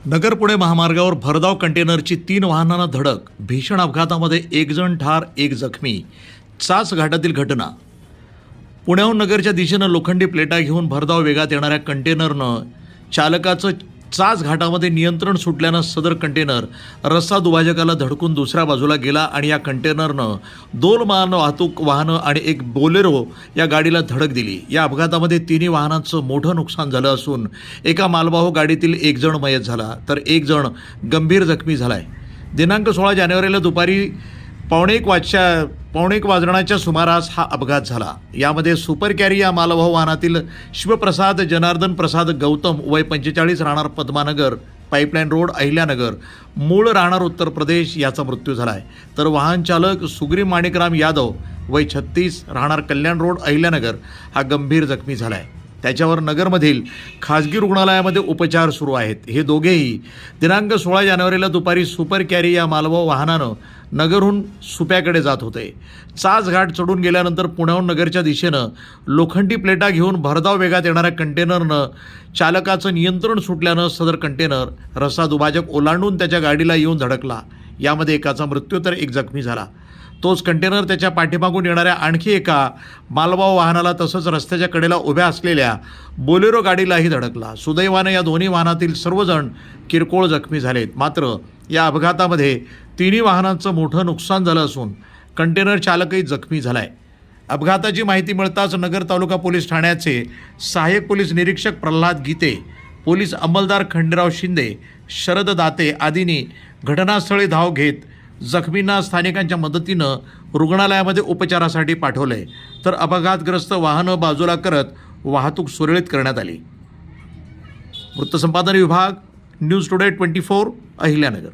नगर पुणे महामार्गावर भरधाव कंटेनरची 3 वाहनांना धडक, भीषण अपघातामध्ये 1 जण ठार 1 जखमी. चास घाटातील घटना. पुण्याहून नगरच्या दिशेनं लोखंडी प्लेटा घेऊन भरधाव वेगात येणाऱ्या कंटेनरनं चालकाचं चास घाटामध्ये नियंत्रण सुटल्यानं सदर कंटेनर रस्ता दुभाजकाला धडकून दुसऱ्या बाजूला गेला आणि या कंटेनरनं 2 मालवाहतूक वाहनं आणि एक बोलेरो या गाडीला धडक दिली. या अपघातामध्ये 3 वाहनांचं मोठं नुकसान झालं असून एका मालवाहू गाडीतील 1 जण मयत झाला तर 1 जण गंभीर जखमी झालाय. दिनांक 16 जानेवारीला दुपारी 1:15 वाजण्याच्या सुमारास हा अपघात झाला. यामध्ये सुपर कॅरी या मालवाहू वाहनातील शिवप्रसाद जनार्दन प्रसाद गौतम वय 45 राहणार पद्मानगर पाईपलाईन रोड अहिल्यानगर मूळ राहणार उत्तर प्रदेश याचा मृत्यू झाला आहे. तर वाहन चालक सुग्रीव माणिकराम यादव वय 36 राहणार कल्याण रोड अहिल्यानगर हा गंभीर जखमी झाला आहे. त्याच्यावर नगरमधील खाजगी रुग्णालयामध्ये उपचार सुरू आहेत. हे दोघेही दिनांक 16 जानेवारीला दुपारी सुपर कॅरी या मालवाहू वाहनानं नगरहून सुप्याकडे जात होते. चास घाट चढून गेल्यानंतर पुण्याहून नगरच्या दिशेनं लोखंडी प्लेटा घेऊन भरधाव वेगात येणाऱ्या कंटेनरनं चालकाचं नियंत्रण सुटल्यानं सदर कंटेनर रस्ता दुभाजक ओलांडून त्याच्या गाडीला येऊन धडकला. यामध्ये एकाचा मृत्यू तर 1 जखमी झाला. तोच कंटेनर त्याच्या पाठीमागून येणाऱ्या आणखी एका मालवाहू वाहनाला तसंच रस्त्याच्या कडेला उभ्या असलेल्या बोलेरो गाडीलाही धडकला. सुदैवानं या दोन्ही वाहनातील सर्वजण किरकोळ जखमी झालेत. मात्र या अपघातामध्ये 3 वाहनांचं मोठं नुकसान झालं असून कंटेनर चालकही जखमी झालाय. अपघाताची माहिती मिळताच नगर तालुका पोलीस ठाण्याचे सहाय्यक पोलीस निरीक्षक प्रल्हाद गीते, पोलीस अंमलदार खंडेराव शिंदे, शरद दाते आदींनी घटनास्थळी धाव घेत जखमींना स्थानिकांच्या मदतीनं रुग्णालयामध्ये उपचारासाठी पाठवले तर अपघातग्रस्त वाहनं बाजूला करत वाहतूक सुरळीत करण्यात आली. वृत्तसंपादन विभाग, न्यूज टुडे 24 अहिल्यानगर.